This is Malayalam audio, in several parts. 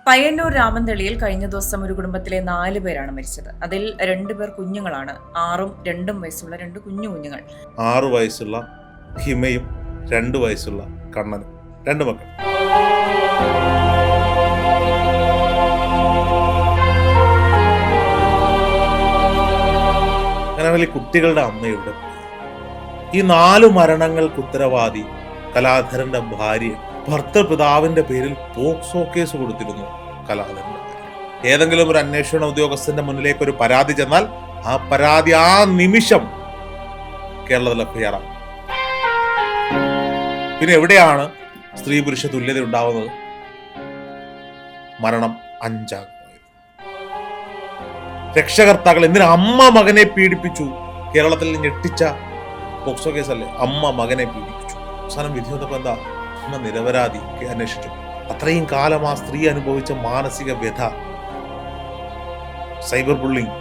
പയ്യന്നൂർ രാമന്തളിയിൽ കഴിഞ്ഞ ദിവസം ഒരു കുടുംബത്തിലെ 4 പേരാണ് മരിച്ചത്. അതിൽ 2 പേർ കുഞ്ഞുങ്ങളാണ്. 6ഉം 2ഉം വയസ്സുള്ള 2 കുഞ്ഞുങ്ങൾ. 6 വയസ്സുള്ള ഹിമയും 2 വയസ്സുള്ള കണ്ണനും 2 മക്കൾ. അങ്ങനെയാണെങ്കിൽ കുട്ടികളുടെ അമ്മയുടെ ഈ 4 മരണങ്ങൾക്ക് ഉത്തരവാദി കലാധരന്റെ ഭാര്യ. ഭർത്തൃപിതാവിന്റെ പേരിൽ പോക്സോ കേസ് കൊടുത്തിരുന്നു കലാധരന്റെ ഭാര്യ. ഏതെങ്കിലും ഒരു അന്വേഷണ ഉദ്യോഗസ്ഥന്റെ മുന്നിലേക്ക് ഒരു പരാതി ചെന്നാൽ ആ പരാതി ആ നിമിഷം കേരളത്തിൽ FIR ആവും. പിന്നെ എവിടെയാണ് സ്ത്രീ പുരുഷ തുല്യത ഉണ്ടാവുന്നത്? മരണം 5 രക്ഷകർത്താക്കൾ എന്തിനാ അമ്മ മകനെ പീഡിപ്പിച്ചു? കേരളത്തിൽ ഞെട്ടിച്ച പോക്സോ കേസല്ലേ, അമ്മ മകനെ പീഡിപ്പിച്ചു. അവസാനം വിധി വന്നപ്പോ എന്താ? അമ്മ നിരപരാധി അന്വേഷിച്ചു. അത്രയും കാലം ആ സ്ത്രീ അനുഭവിച്ച മാനസിക വ്യഥ, സൈബർ ബുള്ളിങ്.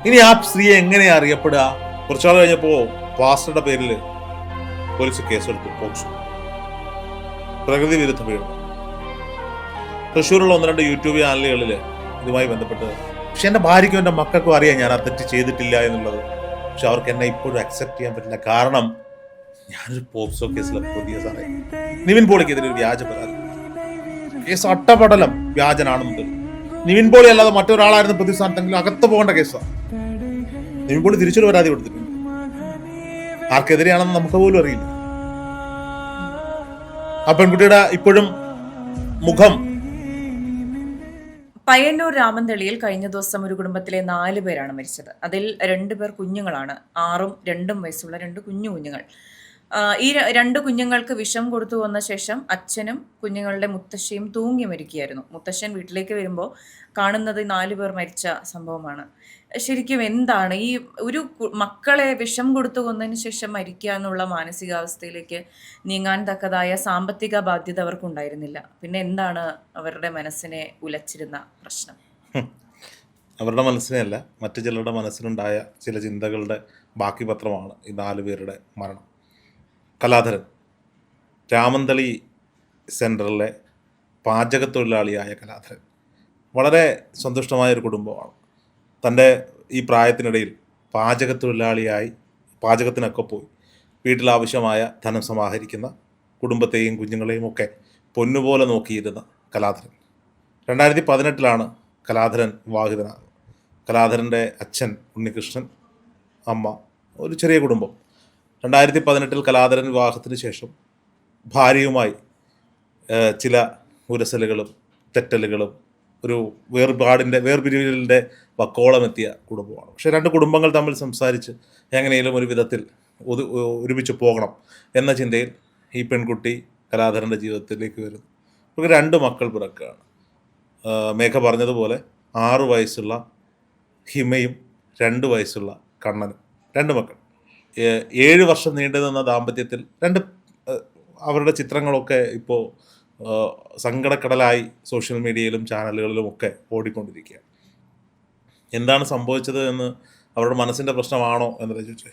ഇനി ആ സ്ത്രീ എങ്ങനെയാ അറിയപ്പെടുക? കുറച്ചാൾ കഴിഞ്ഞപ്പോ പാസ്റ്ററുടെ പേരിൽ പോലീസ് കേസെടുത്തു. പോക്സോ, പ്രകൃതി വിരുദ്ധ പീഡനം. തൃശ്ശൂരുള്ള 1-2 യൂട്യൂബ് ചാനലുകളിൽ ഇതുമായി ബന്ധപ്പെട്ട്, പക്ഷെ എന്റെ ഭാര്യയ്ക്കും എന്റെ മക്കൾക്കും അറിയാം ഞാൻ ആ തെറ്റ് ചെയ്തിട്ടില്ല എന്നുള്ളത്. പക്ഷെ അവർക്ക് എന്നെ ഇപ്പോഴും അക്സെപ്റ്റ് ചെയ്യാൻ പറ്റില്ല. കാരണം ഞാനൊരു പോക്സോ കേസിലെ പുതിയ സാറേ, നിവിൻ പോളിക്കെതിരെ ഒരു വ്യാജ പരാതി. കേസ് അട്ടപടലം വ്യാജനാണെന്ന്. നിവിൻ പോളി അല്ലാതെ മറ്റൊരാളായിരുന്നു പ്രതിസ്ഥാനത്തെങ്കിലും അകത്ത് പോകേണ്ട കേസാണ്. നിവിൻ പോളി തിരിച്ചൊരു പരാതി കൊടുത്തിട്ടുണ്ട്. ആർക്കെതിരെയാണെന്ന് നമുക്ക് പോലും അറിയില്ല. ആ പെൺകുട്ടിയുടെ ഇപ്പോഴും മുഖം. പയ്യന്നൂർ രാമന്തളിയിൽ കഴിഞ്ഞ ദിവസം ഒരു കുടുംബത്തിലെ 4 പേരാണ് മരിച്ചത്. അതിൽ 2 പേർ കുഞ്ഞുങ്ങളാണ്. 6ഉം 2ഉം വയസ്സുള്ള 2 കുഞ്ഞുങ്ങൾ. ഈ 2 കുഞ്ഞുങ്ങൾക്ക് വിഷം കൊടുത്തു വന്ന ശേഷം അച്ഛനും കുഞ്ഞുങ്ങളുടെ മുത്തശ്ശിയും തൂങ്ങി മരിക്കുകയായിരുന്നു. മുത്തശ്ശൻ വീട്ടിലേക്ക് വരുമ്പോൾ കാണുന്നത് 4 പേർ മരിച്ച സംഭവമാണ്. ശരിക്കും എന്താണ് ഈ ഒരു മക്കളെ വിഷം കൊടുത്തു കൊന്നതിന് ശേഷം മരിക്കുക എന്നുള്ള മാനസികാവസ്ഥയിലേക്ക് നീങ്ങാൻ തക്കതായ സാമ്പത്തിക ബാധ്യത അവർക്കുണ്ടായിരുന്നില്ല. പിന്നെ എന്താണ് അവരുടെ മനസ്സിനെ ഉലച്ചിരുന്ന പ്രശ്നം? അവരുടെ മനസ്സിനെയല്ല, മറ്റു ചിലരുടെ മനസ്സിലുണ്ടായ ചില ചിന്തകളുടെ ബാക്കി പത്രമാണ് ഈ 4 പേരുടെ മരണം. കലാധരൻ രാമന്തളി സെൻറ്ററിലെ പാചകത്തൊഴിലാളിയായ കലാധരൻ വളരെ സന്തുഷ്ടമായൊരു കുടുംബമാണ്. തൻ്റെ ഈ പ്രായത്തിനിടയിൽ പാചകത്തൊഴിലാളിയായി പാചകത്തിനൊക്കെ പോയി വീട്ടിലാവശ്യമായ ധനം സമാഹരിക്കുന്ന, കുടുംബത്തെയും കുഞ്ഞുങ്ങളെയും ഒക്കെ പൊന്നുപോലെ നോക്കിയിരുന്ന കലാധരൻ 2018 കലാധരൻ വിവാഹിതനാകുന്നത്. കലാധരൻ്റെ അച്ഛൻ ഉണ്ണികൃഷ്ണൻ, അമ്മ, ഒരു ചെറിയ കുടുംബം. 2018 കലാധരൻ വിവാഹത്തിന് ശേഷം ഭാര്യയുമായി ചില ഉരസലുകളും തെറ്റലുകളും ഒരു വേർപിരിയലിൻ്റെ വക്കോളമെത്തിയ കുടുംബമാണ്. പക്ഷേ 2 കുടുംബങ്ങൾ തമ്മിൽ സംസാരിച്ച് എങ്ങനെയും ഒരു വിധത്തിൽ ഒരുമിച്ച് പോകണം എന്ന ചിന്തയിൽ ഈ പെൺകുട്ടി കലാധരൻ്റെ ജീവിതത്തിലേക്ക് വരുന്നു. ഇവർക്ക് 2 മക്കൾ പിറക്കുകയാണ്. മേഘ പറഞ്ഞതുപോലെ 6 വയസ്സുള്ള ഹിമയും 2 വയസ്സുള്ള കണ്ണനും 2 മക്കൾ. 7 വർഷം നീണ്ടു നിന്ന ദാമ്പത്യത്തിൽ അവരുടെ ചിത്രങ്ങളൊക്കെ ഇപ്പോൾ സങ്കടക്കടലായി സോഷ്യൽ മീഡിയയിലും ചാനലുകളിലും ഒക്കെ ഓടിക്കൊണ്ടിരിക്കുകയാണ്. എന്താണ് സംഭവിച്ചത് എന്ന്, അവരുടെ മനസ്സിൻ്റെ പ്രശ്നമാണോ എന്നല്ല ചോദിച്ചേ.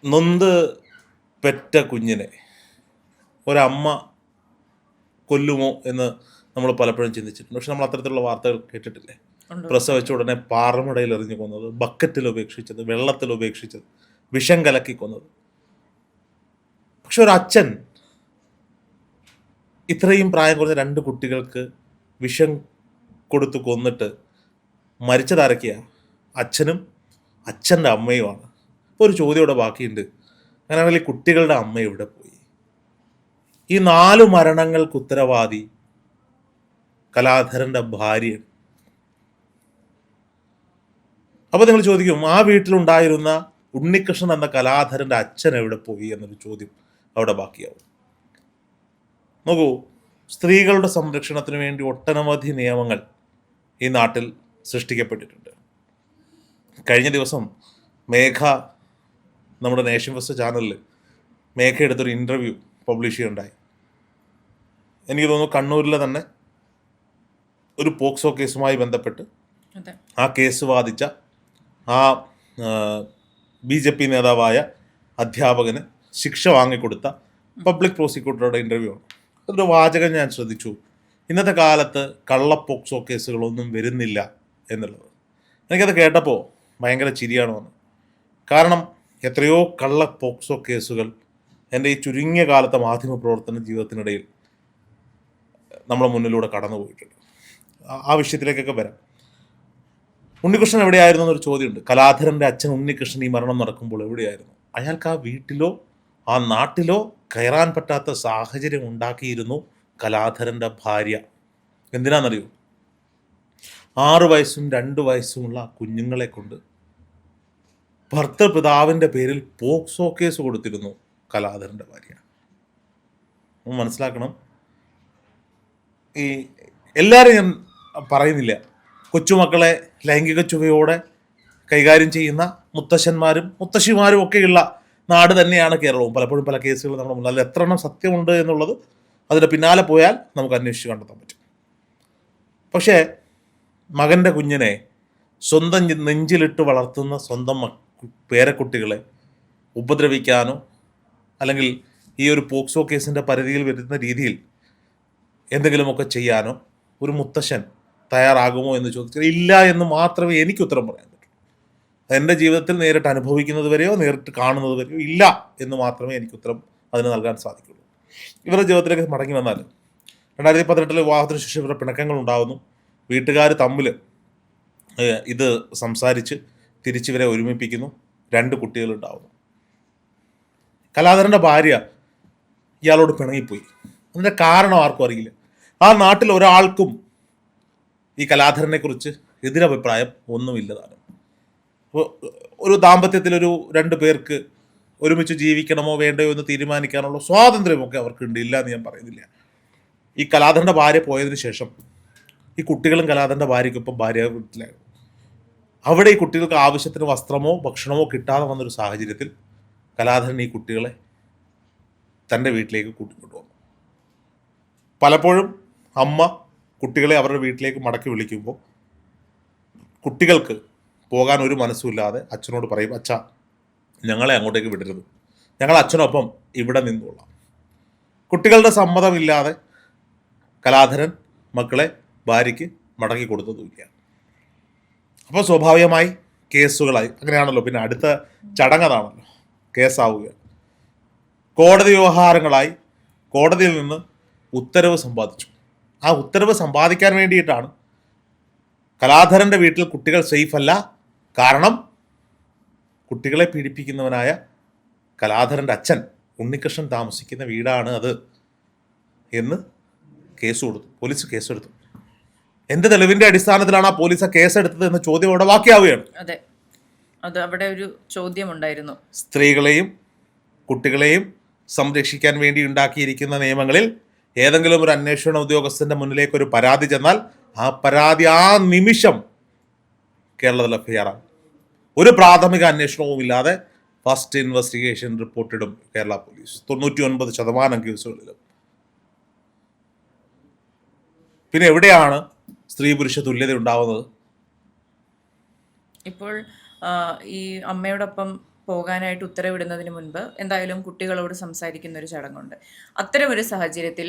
നൊന്ത് പെറ്റ കുഞ്ഞിനെ ഒരമ്മ കൊല്ലുമോ എന്ന് നമ്മൾ പലപ്പോഴും ചിന്തിച്ചിട്ടുണ്ട്. പക്ഷെ നമ്മൾ അത്തരത്തിലുള്ള വാർത്തകൾ കേട്ടിട്ടില്ലേ? പ്രസവിച്ച ഉടനെ പാറമടയിൽ എറിഞ്ഞു കൊന്നത്, ബക്കറ്റിൽ ഉപേക്ഷിച്ചത്, വെള്ളത്തിൽ ഉപേക്ഷിച്ചത്, വിഷം കലക്കി കൊന്നത്. പക്ഷെ ഒരു അച്ഛൻ ഇത്രയും പ്രായം കുറഞ്ഞ 2 കുട്ടികൾക്ക് വിഷം കൊടുത്തു കൊന്നിട്ട് മരിച്ചതാരൊക്കെയാ? അച്ഛനും അച്ഛൻ്റെ അമ്മയുമാണ്. ഇപ്പോൾ ഒരു ചോദ്യം ഇവിടെ ബാക്കിയുണ്ട്. അങ്ങനെയാണെങ്കിൽ കുട്ടികളുടെ അമ്മ എവിടെ പോയി? ഈ 4 മരണങ്ങൾക്ക് ഉത്തരവാദി കലാധരൻ്റെ ഭാര്യയാണ്. അപ്പോൾ നിങ്ങൾ ചോദിക്കും, ആ വീട്ടിലുണ്ടായിരുന്ന ഉണ്ണികൃഷ്ണൻ എന്ന കലാധരൻ്റെ അച്ഛൻ എവിടെ പോയി എന്നൊരു ചോദ്യം അവിടെ ബാക്കിയാവും. നോക്കൂ, സ്ത്രീകളുടെ സംരക്ഷണത്തിന് വേണ്ടി ഒട്ടനവധി നിയമങ്ങൾ ഈ നാട്ടിൽ സൃഷ്ടിക്കപ്പെട്ടിട്ടുണ്ട്. കഴിഞ്ഞ ദിവസം മേഘ നമ്മുടെ നേഷൻ ഫസ്റ്റ് ചാനലിൽ മേഘ എടുത്തൊരു ഇൻ്റർവ്യൂ പബ്ലിഷ് ചെയ്യുകയുണ്ടായി. എനിക്ക് തോന്നുന്നു കണ്ണൂരിലെ തന്നെ ഒരു പോക്സോ കേസുമായി ബന്ധപ്പെട്ട് ആ കേസ് വാദിച്ച ആ BJP നേതാവായ അധ്യാപകന് ശിക്ഷ വാങ്ങിക്കൊടുത്ത പബ്ലിക് പ്രോസിക്യൂട്ടറുടെ ഇൻ്റർവ്യൂ ആണ്. അതിൻ്റെ വാചകം ഞാൻ ശ്രദ്ധിച്ചു. ഇന്നത്തെ കാലത്ത് കള്ള പോക്സോ കേസുകളൊന്നും വരുന്നില്ല എന്നുള്ളത്. എനിക്കത് കേട്ടപ്പോൾ ഭയങ്കര ചിരിയാണ് വന്നത്. കാരണം എത്രയോ കള്ള പോക്സോ കേസുകൾ എൻ്റെ ഈ ചുരുങ്ങിയ കാലത്തെ മാധ്യമപ്രവർത്തന ജീവിതത്തിനിടയിൽ നമ്മുടെ മുന്നിലൂടെ കടന്നു പോയിട്ടുണ്ട്. ആ വിഷയത്തിലേക്കൊക്കെ വരാം. ഉണ്ണികൃഷ്ണൻ എവിടെയായിരുന്നു എന്നൊരു ചോദ്യമുണ്ട്. കലാധരൻ്റെ അച്ഛൻ ഉണ്ണികൃഷ്ണൻ ഈ മരണം നടക്കുമ്പോൾ എവിടെയായിരുന്നു? അയാൾക്ക് ആ വീട്ടിലോ ആ നാട്ടിലോ കയറാൻ പറ്റാത്ത സാഹചര്യം ഉണ്ടാക്കിയിരുന്നു കലാധരൻ്റെ ഭാര്യ. എന്തിനാണെന്നറിയോ? 6 വയസ്സും 2 വയസ്സുമുള്ള കുഞ്ഞുങ്ങളെ കൊണ്ട് ഭർത്തൃപിതാവിൻ്റെ പേരിൽ പോക്സോ കേസ് കൊടുത്തിരുന്നു കലാധരൻ്റെ ഭാര്യ. മനസ്സിലാക്കണം. ഈ എല്ലാവരും ഞാൻ പറയുന്നില്ല, കൊച്ചുമക്കളെ ലൈംഗിക ചുവയോടെ കൈകാര്യം ചെയ്യുന്ന മുത്തശ്ശന്മാരും മുത്തശ്ശിമാരും ഒക്കെയുള്ള നാട് തന്നെയാണ് കേരളവും. പലപ്പോഴും പല കേസുകൾ നമ്മുടെ മുന്നിൽ, അതിൽ എത്ര എണ്ണം സത്യമുണ്ട് എന്നുള്ളത് അതിൻ്റെ പിന്നാലെ പോയാൽ നമുക്ക് അന്വേഷിച്ച് കണ്ടെത്താൻ പറ്റും. പക്ഷേ മകൻ്റെ കുഞ്ഞിനെ സ്വന്തം നെഞ്ചിലിട്ട് വളർത്തുന്ന സ്വന്തം പേരക്കുട്ടികളെ ഉപദ്രവിക്കാനോ അല്ലെങ്കിൽ ഈ ഒരു പോക്സോ കേസിൻ്റെ പരിധിയിൽ വരുന്ന രീതിയിൽ എന്തെങ്കിലുമൊക്കെ ചെയ്യാനോ ഒരു മുത്തശ്ശൻ തയ്യാറാകുമോ എന്ന് ചോദിച്ചാൽ ഇല്ല എന്ന് മാത്രമേ എനിക്ക് ഉത്തരം പറയാൻ പറ്റൂ. എൻ്റെ ജീവിതത്തിൽ നേരിട്ട് അനുഭവിക്കുന്നത് വരെയോ നേരിട്ട് കാണുന്നത് വരെയോ ഇല്ല എന്ന് മാത്രമേ എനിക്ക് ഉത്തരം അതിന് നൽകാൻ സാധിക്കുള്ളൂ. ഇവരുടെ ജീവിതത്തിലേക്ക് മടങ്ങി വന്നാൽ 2018 വിവാഹത്തിന് ശേഷം ഇവരുടെ പിണക്കങ്ങൾ ഉണ്ടാകുന്നു. വീട്ടുകാർ തമ്മിൽ ഇത് സംസാരിച്ച് തിരിച്ചിവരെ ഒരുമിപ്പിക്കുന്നു. 2 കുട്ടികളുണ്ടാവുന്നു. കലാധരൻ്റെ ഭാര്യ ഇയാളോട് പിണങ്ങിപ്പോയി. അതിൻ്റെ കാരണം ആർക്കും അറിയില്ല. ആ നാട്ടിൽ ഒരാൾക്കും ഈ കലാധരനെ കുറിച്ച് എതിരഭിപ്രായം ഒന്നുമില്ലതാണ്. ഒരു ദാമ്പത്യത്തിലൊരു 2 പേർക്ക് ഒരുമിച്ച് ജീവിക്കണമോ വേണ്ടയോ എന്ന് തീരുമാനിക്കാനുള്ള സ്വാതന്ത്ര്യമൊക്കെ അവർക്കുണ്ട്, ഇല്ല എന്ന് ഞാൻ പറയുന്നില്ല. ഈ കലാധരൻ്റെ ഭാര്യ പോയതിനു ശേഷം ഈ കുട്ടികളും കലാധരൻ്റെ ഭാര്യയ്ക്കൊപ്പം ഭാര്യ വീട്ടിലായിരുന്നു. അവിടെ ഈ കുട്ടികൾക്ക് ആവശ്യത്തിന് വസ്ത്രമോ ഭക്ഷണമോ കിട്ടാതെ വന്നൊരു സാഹചര്യത്തിൽ കലാധരൻ ഈ കുട്ടികളെ തൻ്റെ വീട്ടിലേക്ക് കൂട്ടിക്കൊണ്ടുവന്നു. പലപ്പോഴും അമ്മ കുട്ടികളെ അവരുടെ വീട്ടിലേക്ക് മടക്കി വിളിക്കുമ്പോൾ കുട്ടികൾക്ക് പോകാൻ ഒരു മനസ്സുമില്ലാതെ അച്ഛനോട് പറയും, അച്ഛാ ഞങ്ങളെ അങ്ങോട്ടേക്ക് വിടരുത്, ഞങ്ങൾ അച്ഛനൊപ്പം ഇവിടെ നിന്നോളാം. കുട്ടികളുടെ സമ്മതമില്ലാതെ കലാധരൻ മക്കളെ ഭാര്യയ്ക്ക് മടക്കി കൊടുത്തതുമില്ല. അപ്പോൾ സ്വാഭാവികമായി കേസുകളായി. അങ്ങനെയാണല്ലോ പിന്നെ അടുത്ത ചടങ്ങതാണല്ലോ, കേസാവുക. കോടതി വ്യവഹാരങ്ങളായി കോടതിയിൽ നിന്ന് ഉത്തരവ് സമ്പാദിച്ചു. ആ ഉത്തരവ് സമ്പാദിക്കാൻ വേണ്ടിയിട്ടാണ് കലാധരൻ്റെ വീട്ടിൽ കുട്ടികൾ സേഫ് അല്ല, കാരണം കുട്ടികളെ പീഡിപ്പിക്കുന്നവനായ കലാധരൻ്റെ അച്ഛൻ ഉണ്ണികൃഷ്ണൻ താമസിക്കുന്ന വീടാണ് അത് എന്ന് കേസ് കൊടുത്തു. പോലീസ് കേസെടുത്തു. എന്ത് തെളിവിന്റെ അടിസ്ഥാനത്തിലാണ് ആ പോലീസ് കേസെടുത്തത് എന്ന ചോദ്യം അവിടെ ബാക്കിയാവുകയാണ്. അതെ, അത് അവിടെ ഒരു ചോദ്യം ഉണ്ടായിരുന്നു. സ്ത്രീകളെയും കുട്ടികളെയും സംരക്ഷിക്കാൻ വേണ്ടി ഉണ്ടാക്കിയിരിക്കുന്ന നിയമങ്ങളിൽ ഏതെങ്കിലും ഒരു അന്വേഷണ ഉദ്യോഗസ്ഥന്റെ മുന്നിലേക്ക് ഒരു പരാതി ചെന്നാൽ ആ പരാതി ആ നിമിഷം കേരളത്തിൽ FIR ആകും. ഒരു പ്രാഥമിക അന്വേഷണവും ഇല്ലാതെ ഫസ്റ്റ് ഇൻവെസ്റ്റിഗേഷൻ റിപ്പോർട്ടിടും കേരള പോലീസ് 99% കേസുകളിലും. പിന്നെ എവിടെയാണ് സ്ത്രീ പുരുഷ തുല്യത ഉണ്ടാവുന്നത്? ഇപ്പോൾ ഈ അമ്മയോടൊപ്പം പോകാനായിട്ട് ഉത്തരവിടുന്നതിന് മുൻപ് എന്തായാലും കുട്ടികളോട് സംസാരിക്കുന്ന ഒരു ചടങ്ങുണ്ട്. അത്തരമൊരു സാഹചര്യത്തിൽ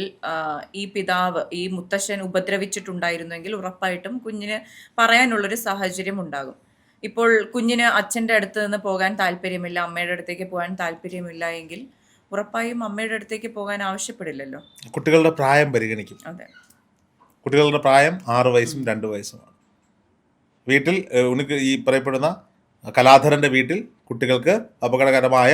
ഈ പിതാവ്, ഈ മുത്തശ്ശൻ ഉപദ്രവിച്ചിട്ടുണ്ടായിരുന്നെങ്കിൽ ഉറപ്പായിട്ടും കുഞ്ഞിന് പറയാനുള്ളൊരു സാഹചര്യം ഉണ്ടാകും. ഇപ്പോൾ കുഞ്ഞിന് അച്ഛൻ്റെ അടുത്ത് നിന്ന് പോകാൻ താല്പര്യമില്ല, അമ്മയുടെ അടുത്തേക്ക് പോകാൻ താല്പര്യമില്ല എങ്കിൽ ഉറപ്പായും അമ്മയുടെ അടുത്തേക്ക് പോകാൻ ആവശ്യപ്പെടില്ലല്ലോ. കുട്ടികളുടെ പ്രായം പരിഗണിക്കും. അതെ, കുട്ടികളുടെ പ്രായം 6 വയസ്സും 2 വയസ്സുമാണ്. വീട്ടിൽ ഈ പറയപ്പെടുന്ന കലാധരൻ്റെ വീട്ടിൽ കുട്ടികൾക്ക് അപകടകരമായ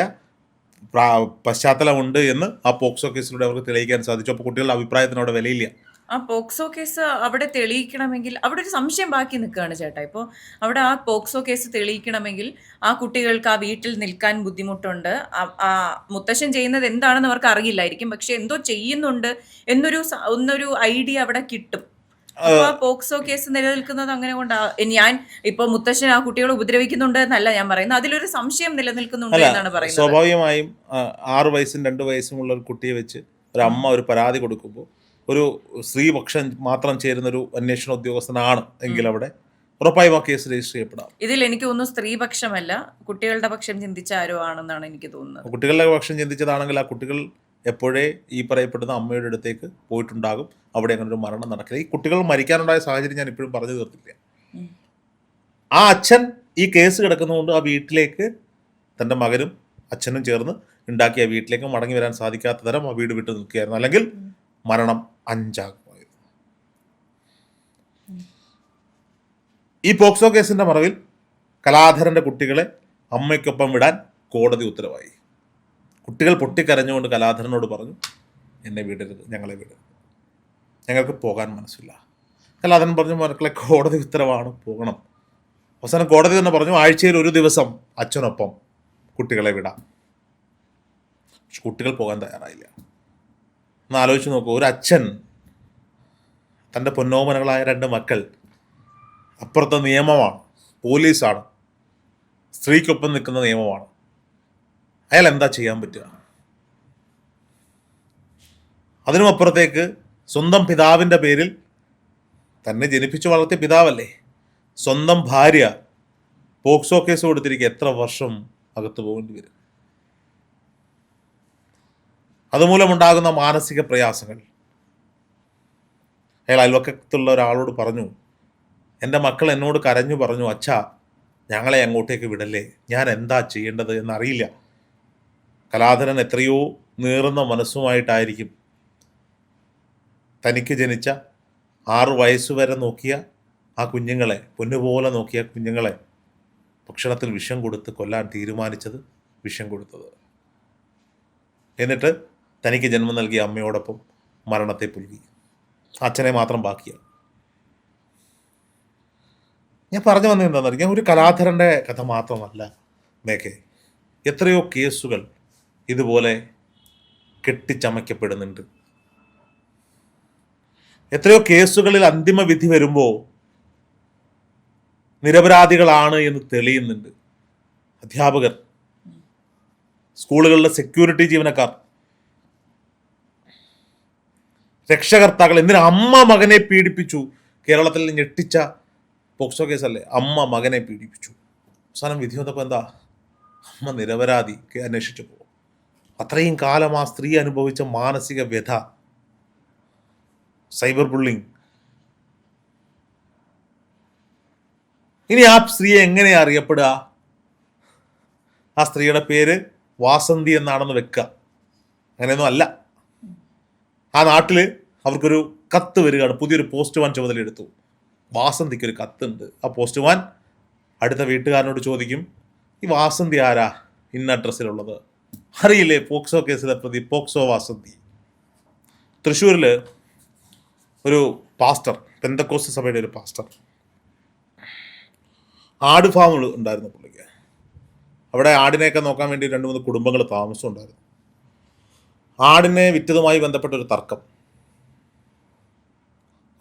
പശ്ചാത്തലമുണ്ട് എന്ന് ആ പോക്സോ കേസിലൂടെ അവർക്ക് തെളിയിക്കാൻ സാധിച്ചു. അപ്പോൾ കുട്ടികളുടെ അഭിപ്രായത്തിന് അവിടെ വിലയില്ല. ആ പോക്സോ കേസ് അവിടെ തെളിയിക്കണമെങ്കിൽ അവിടെ ഒരു സംശയം ബാക്കി നിൽക്കുകയാണ് ചേട്ടാ. ഇപ്പോൾ അവിടെ ആ പോക്സോ കേസ് തെളിയിക്കണമെങ്കിൽ ആ കുട്ടികൾക്ക് ആ വീട്ടിൽ നിൽക്കാൻ ബുദ്ധിമുട്ടുണ്ട്. ആ മുത്തശ്ശൻ ചെയ്യുന്നത് എന്താണെന്ന് അവർക്ക് അറിയില്ലായിരിക്കും, പക്ഷെ എന്തോ ചെയ്യുന്നുണ്ട് എന്നൊരു ഐഡിയ അവിടെ കിട്ടും. അപ്പോൾ ആ പോക്സോ കേസ് നിലനിൽക്കുന്നത് അങ്ങനെ കൊണ്ടാ. ഞാൻ ഇപ്പോൾ മുത്തശ്ശൻ ആ കുട്ടികളെ ഉപദ്രവിക്കുന്നുണ്ട് എന്നല്ല ഞാൻ പറയുന്നത്, അതിലൊരു സംശയം നിലനിൽക്കുന്നുണ്ട് എന്നാണ് പറയുന്നത്. സ്വാഭാവികമായും 6 വയസ്സും 2 വയസ്സുമുള്ള ഒരു കുട്ടിയെ വെച്ച് ഒരു അമ്മ ഒരു പരാതി കൊടുക്കുമ്പോൾ ഒരു സ്ത്രീപക്ഷം മാത്രം ചേരുന്നൊരു അന്വേഷണ ഉദ്യോഗസ്ഥനാണ് എങ്കിൽ അവിടെ ഉറപ്പായും ആ കേസ് രജിസ്റ്റർ ചെയ്യപ്പെടാം. ഇതിൽ എനിക്ക് തോന്നുന്നു സ്ത്രീപക്ഷമല്ല, കുട്ടികളുടെ പക്ഷം ചിന്തിച്ച ആരോ ആണെന്നാണ് എനിക്ക് തോന്നുന്നത്. കുട്ടികളുടെ പക്ഷം ചിന്തിച്ചതാണെങ്കിൽ ആ കുട്ടികൾ എപ്പോഴേ ഈ പറയപ്പെടുന്ന അമ്മയുടെ അടുത്തേക്ക് പോയിട്ടുണ്ടാകും. അവിടെ അങ്ങനെ ഒരു മരണം നടക്കില്ല. ഈ കുട്ടികൾ മരിക്കാനുണ്ടായ സാഹചര്യം ഞാൻ ഇപ്പോഴും പറഞ്ഞു തീർത്തില്ല. ആ അച്ഛൻ ഈ കേസ് കിടക്കുന്നതുകൊണ്ട് ആ വീട്ടിലേക്ക് തൻ്റെ മകനും അച്ഛനും ചേർന്ന് ഉണ്ടാക്കിയ വീട്ടിലേക്ക് മടങ്ങി വരാൻ സാധിക്കാത്ത തരം ആ വീട് വിട്ട് നിൽക്കുകയായിരുന്നു. അല്ലെങ്കിൽ മരണം 5 ആകുമായിരുന്നു. ഈ പോക്സോ കേസിന്റെ മറവിൽ കലാധരന്റെ കുട്ടികളെ അമ്മയ്ക്കൊപ്പം വിടാൻ കോടതി ഉത്തരവായി. കുട്ടികൾ പൊട്ടിക്കരഞ്ഞുകൊണ്ട് കലാധരനോട് പറഞ്ഞു, എന്നെ വിടരുത്, ഞങ്ങളെ വിടരുത്, ഞങ്ങൾക്ക് പോകാൻ മനസ്സില്ല. കലാധരൻ പറഞ്ഞു, മക്കളെ കോടതി ഉത്തരവാണ്, പോകണം. അവസാനം കോടതി തന്നെ പറഞ്ഞു, ആഴ്ചയിൽ 1 ദിവസം അച്ഛനൊപ്പം കുട്ടികളെ വിടാം. പക്ഷെ കുട്ടികൾ പോകാൻ തയ്യാറായില്ല. ഒന്ന് ആലോചിച്ച് നോക്കൂ, ഒരു അച്ഛൻ തൻ്റെ പൊന്നോമനകളായ 2 മക്കൾ, അപ്പുറത്തെ നിയമമാണ്, പോലീസാണ്, സ്ത്രീക്കൊപ്പം നിൽക്കുന്ന നിയമമാണ്, അയാൾ എന്താ ചെയ്യാൻ പറ്റുക? അതിനുമപ്പുറത്തേക്ക് സ്വന്തം പിതാവിൻ്റെ പേരിൽ, തന്നെ ജനിപ്പിച്ചു വളർത്തിയ പിതാവല്ലേ, സ്വന്തം ഭാര്യ പോക്സോ കേസ് കൊടുത്തിരിക്കുക, എത്ര വർഷം അകത്ത് പോകേണ്ടി വരും? അതുമൂലമുണ്ടാകുന്ന മാനസിക പ്രയാസങ്ങൾ. അയാൾ അയൽവക്കത്തുള്ള ഒരാളോട് പറഞ്ഞു, എൻ്റെ മക്കൾ എന്നോട് കരഞ്ഞു പറഞ്ഞു, അച്ഛാ ഞങ്ങളെ അങ്ങോട്ടേക്ക് വിടല്ലേ, ഞാൻ എന്താ ചെയ്യേണ്ടത് എന്നറിയില്ല. കലാധരൻ എത്രയോ നീറുന്ന മനസ്സുമായിട്ടായിരിക്കും തനിക്ക് ജനിച്ച 6 വയസ്സുവരെ നോക്കിയ ആ കുഞ്ഞുങ്ങളെ, പൊന്നുപോലെ നോക്കിയ കുഞ്ഞുങ്ങളെ ഭക്ഷണത്തിൽ വിഷം കൊടുത്ത് കൊല്ലാൻ തീരുമാനിച്ചത്, വിഷം കൊടുത്തത്. എന്നിട്ട് തനിക്ക് ജന്മം നൽകിയ അമ്മയോടൊപ്പം മരണത്തെ പുൽകി. അച്ഛനെ മാത്രം ബാക്കിയാണ്. ഞാൻ പറഞ്ഞു വന്നത് എന്താണെന്ന് ഞാൻ ഒരു കലാധരൻ്റെ കഥ മാത്രമല്ല മേഘേ, എത്രയോ കേസുകൾ ഇതുപോലെ കെട്ടിച്ചമയ്ക്കപ്പെടുന്നുണ്ട്. എത്രയോ കേസുകളിൽ അന്തിമ വിധി വരുമ്പോൾ നിരപരാധികളാണ് എന്ന് തെളിയുന്നുണ്ട്. അധ്യാപകർ, സ്കൂളുകളിലെ സെക്യൂരിറ്റി ജീവനക്കാർ, രക്ഷകർത്താക്കൾ, എന്തിനാ അമ്മ മകനെ പീഡിപ്പിച്ചു. കേരളത്തിൽ ഞെട്ടിച്ച പോക്സോ കേസല്ലേ, അമ്മ മകനെ പീഡിപ്പിച്ചു. അവസാനം വിധി വന്നപ്പോൾ എന്താ, അമ്മ നിരപരാധി, അന്വേഷിച്ചു പോകും. അത്രയും കാലം ആ സ്ത്രീ അനുഭവിച്ച മാനസിക വ്യഥ, സൈബർ ബുള്ളിങ്. ഇനി ആ സ്ത്രീയെ എങ്ങനെയാ അറിയപ്പെടുക? ആ സ്ത്രീയുടെ പേര് വാസന്തി എന്നാണെന്ന് വെക്കുക. അങ്ങനെയൊന്നും അല്ല. ആ നാട്ടിൽ അവർക്കൊരു കത്ത് വരികയാണ്. പുതിയൊരു പോസ്റ്റ്മാൻ ചുമതലയെടുത്തു. വാസന്തിക്കൊരു കത്തുണ്ട്. ആ പോസ്റ്റ്മാൻ അടുത്ത വീട്ടുകാരനോട് ചോദിക്കും, ഈ വാസന്തി ആരാ ഇന്ന അഡ്രസ്സിലുള്ളത്? അറിയില്ലേ, പോക്സോ കേസിലെ പ്രതി പോക്സോ വാസന്തി. തൃശ്ശൂരിൽ ഒരു പാസ്റ്റർ, പെന്തക്കോസ്ത് സഭയുടെ ഒരു പാസ്റ്റർ, ആട് ഫാം ഉണ്ടായിരുന്നു പുള്ളിക്ക്. അവിടെ ആടിനെയൊക്കെ നോക്കാൻ വേണ്ടി 2-3 കുടുംബങ്ങൾ താമസം ഉണ്ടായിരുന്നു. ആടിനെ വിറ്റതുമായി ബന്ധപ്പെട്ട ഒരു തർക്കം.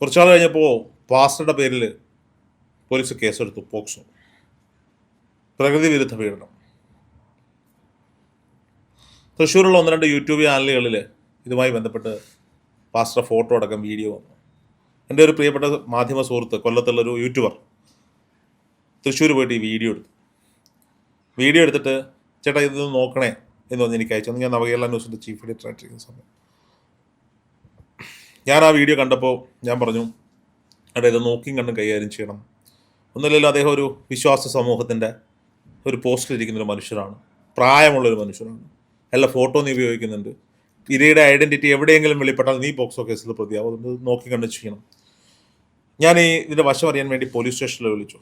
കുറച്ചാൾ കഴിഞ്ഞപ്പോൾ പാസ്റ്ററുടെ പേരിൽ പോലീസ് കേസെടുത്തു, പോക്സോ, പ്രകൃതി വിരുദ്ധ പീഡനം. തൃശ്ശൂരുള്ള 1-2 യൂട്യൂബ് ചാനലുകളിൽ ഇതുമായി ബന്ധപ്പെട്ട് പാസ്റ്റർ ഫോട്ടോ അടക്കം വീഡിയോ വന്നു. എൻ്റെ ഒരു പ്രിയപ്പെട്ട മാധ്യമ സുഹൃത്ത്, കൊല്ലത്തുള്ളൊരു യൂട്യൂബർ, തൃശ്ശൂർ പോയിട്ട് ഈ വീഡിയോ എടുത്തിട്ട്, ചേട്ടാ ഇതൊന്ന് നോക്കണേ എന്ന് പറഞ്ഞ് എനിക്ക് അയച്ചു. ഞാൻ നവകേരള ന്യൂസിൻ്റെ ചീഫ് എഡിറ്റർ ആയിട്ടിരിക്കുന്ന സമയം ഞാൻ ആ വീഡിയോ കണ്ടപ്പോൾ ഞാൻ പറഞ്ഞു, എടാ ഇത് നോക്കിയും കണ്ടും കൈകാര്യം ചെയ്യണം. ഒന്നുമില്ലല്ലോ, അദ്ദേഹം ഒരു വിശ്വാസ സമൂഹത്തിൻ്റെ ഒരു പോസ്റ്റിലിരിക്കുന്നൊരു മനുഷ്യരാണ്, പ്രായമുള്ളൊരു മനുഷ്യരാണ്, എല്ലാ ഫോട്ടോ നീ ഉപയോഗിക്കുന്നുണ്ട്, ഇരയുടെ ഐഡൻറ്റിറ്റി എവിടെയെങ്കിലും വെളിപ്പെട്ടാൽ നീ പോക്സോ കേസിൽ പ്രതിയാവും, അതുകൊണ്ട് നോക്കി കണ്ട് ചെയ്യണം. ഞാൻ ഇതിൻ്റെ വശം അറിയാൻ വേണ്ടി പോലീസ് സ്റ്റേഷനിൽ വിളിച്ചു.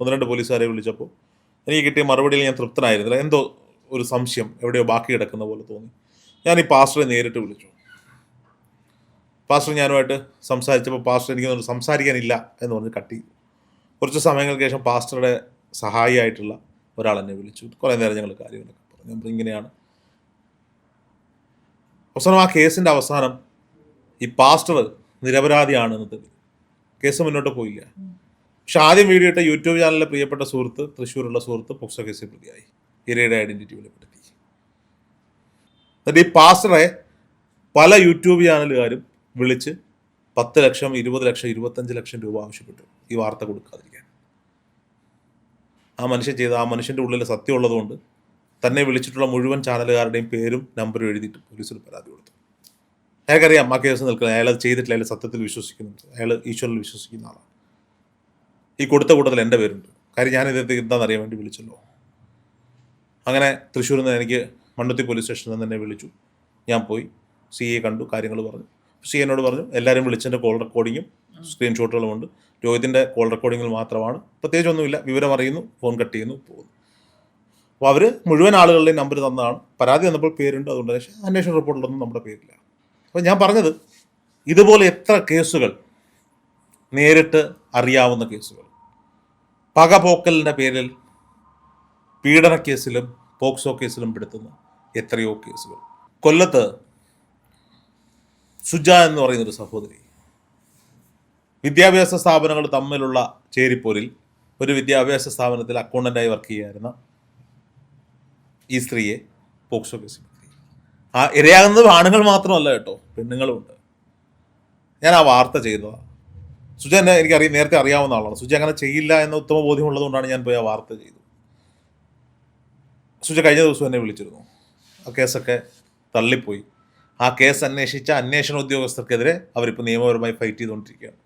1-2 പോലീസുകാരെ വിളിച്ചപ്പോൾ എനിക്ക് കിട്ടിയ മറുപടിയിൽ ഞാൻ തൃപ്തനായിരുന്നില്ല. എന്തോ ഒരു സംശയം എവിടെയോ ബാക്കി കിടക്കുന്ന പോലെ തോന്നി. ഞാൻ ഈ പാസ്റ്ററെ നേരിട്ട് വിളിച്ചു. പാസ്റ്റർ ഞാനുമായിട്ട് സംസാരിച്ചപ്പോൾ പാസ്റ്റർ എനിക്കൊന്നും സംസാരിക്കാനില്ല എന്ന് പറഞ്ഞ് കട്ട് ചെയ്തു. കുറച്ച് സമയങ്ങൾക്ക് ശേഷം പാസ്റ്ററുടെ സഹായിയായിട്ടുള്ള ഒരാൾ എന്നെ വിളിച്ചു. കുറേ നേരം ഞങ്ങൾ കാര്യങ്ങളൊക്കെ പറഞ്ഞു. അപ്പോൾ ഇങ്ങനെയാണ് അവസാനം, ആ കേസിൻ്റെ അവസാനം ഈ പാസ്റ്റർ നിരപരാധിയാണെന്ന് തെളിഞ്ഞു. കേസ് മുന്നോട്ട് പോയില്ല. പക്ഷെ ആദ്യം വീഡിയോ ഇട്ട യൂട്യൂബ് ചാനലിലെ പ്രിയപ്പെട്ട സുഹൃത്ത്, തൃശ്ശൂരുള്ള സുഹൃത്ത്, പോക്സോ കേസിൽ പ്രതിയായി, ഇരയുടെ ഐഡൻറ്റിറ്റി വെളിപ്പെടുത്തി. എന്നിട്ട് ഈ പാസ്റ്ററെ പല യൂട്യൂബ് ചാനലുകാരും വിളിച്ച് 10 ലക്ഷം, 20 ലക്ഷം, 25 ലക്ഷം രൂപ ആവശ്യപ്പെട്ടു ഈ വാർത്ത കൊടുക്കാതിരിക്കാൻ. ആ മനുഷ്യൻ ചെയ്ത, ആ മനുഷ്യൻ്റെ ഉള്ളിൽ സത്യം ഉള്ളതുകൊണ്ട് തന്നെ വിളിച്ചിട്ടുള്ള മുഴുവൻ ചാനലുകാരുടെയും പേരും നമ്പറും എഴുതിയിട്ട് പോലീസിൽ പരാതി കൊടുത്തു. അയാൾക്കറിയാം ആ കേസ് നിൽക്കുന്നത്, അയാൾ അത് ചെയ്തിട്ടില്ല, അയാൾ സത്യത്തിൽ വിശ്വസിക്കുന്നുണ്ട്, അയാൾ ഈശ്വരനിൽ വിശ്വസിക്കുന്ന ആളാണ്. ഈ കൊടുത്ത കൂട്ടത്തിൽ എൻ്റെ പേരുണ്ട്. കാര്യം ഞാൻ ഇദ്ദേഹത്തെ എന്താണെന്നറിയാൻ വേണ്ടി വിളിച്ചല്ലോ. അങ്ങനെ തൃശ്ശൂരിൽ നിന്ന് എനിക്ക് മണ്ണുത്തി പോലീസ് സ്റ്റേഷനിൽ നിന്ന് എന്നെ വിളിച്ചു. ഞാൻ പോയി CA കണ്ടു, കാര്യങ്ങൾ പറഞ്ഞു. CA എന്നോട് പറഞ്ഞു എല്ലാവരും വിളിച്ചതിൻ്റെ കോൾ റെക്കോർഡിങ്ങും സ്ക്രീൻഷോട്ടുകളുമുണ്ട്. രോഹിതിൻ്റെ കോൾ റെക്കോർഡിങ്ങിൽ മാത്രമാണ്, പ്രത്യേകിച്ചൊന്നുമില്ല, വിവരം അറിയുന്നു, ഫോൺ കട്ട് ചെയ്യുന്നു, പോകുന്നു. അപ്പോൾ അവർ മുഴുവൻ ആളുകളുടെയും നമ്പർ തന്നതാണ്. പരാതി വന്നപ്പോൾ പേരുണ്ട്, അതുകൊണ്ട് അന്വേഷണ റിപ്പോർട്ടിലൊന്നും നമ്മുടെ പേരില്ല. അപ്പോൾ ഞാൻ പറഞ്ഞത്, ഇതുപോലെ എത്ര കേസുകൾ നേരിട്ട് അറിയാവുന്ന കേസുകൾ, പകപോക്കലിൻ്റെ പേരിൽ പീഡന കേസിലും പോക്സോ കേസിലും പെടുത്തുന്ന എത്രയോ കേസുകൾ. കൊല്ലത്ത് സുജ എന്ന് പറയുന്നൊരു സഹോദരി, വിദ്യാഭ്യാസ സ്ഥാപനങ്ങൾ തമ്മിലുള്ള ചേരിപ്പോരിൽ ഒരു വിദ്യാഭ്യാസ സ്ഥാപനത്തിൽ അക്കൗണ്ടൻ്റായി വർക്ക് ചെയ്യുമായിരുന്ന ഈ സ്ത്രീയെ പോക്സോ കേസിൽ ആ ഇരയാകുന്നത് ആണുങ്ങൾ മാത്രമല്ല കേട്ടോ, പെണ്ണുങ്ങളുമുണ്ട്. ഞാൻ ആ വാർത്ത ചെയ്തതാണ്. സുജ എന്നെ നേരത്തെ അറിയാവുന്ന ആളാണ്. സുജ അങ്ങനെ ചെയ്യില്ല എന്ന ഉത്തമ ബോധ്യമുള്ളതുകൊണ്ടാണ് ഞാൻ പോയി ആ വാർത്ത ചെയ്തത്. സുജ കഴിഞ്ഞ ദിവസം എന്നെ വിളിച്ചിരുന്നു. ആ കേസൊക്കെ തള്ളിപ്പോയി. ആ കേസ് അന്വേഷിച്ച അന്വേഷണ ഉദ്യോഗസ്ഥർക്കെതിരെ അവരിപ്പോൾ നിയമപരമായി ഫൈറ്റ് ചെയ്തുകൊണ്ടിരിക്കുകയാണ്.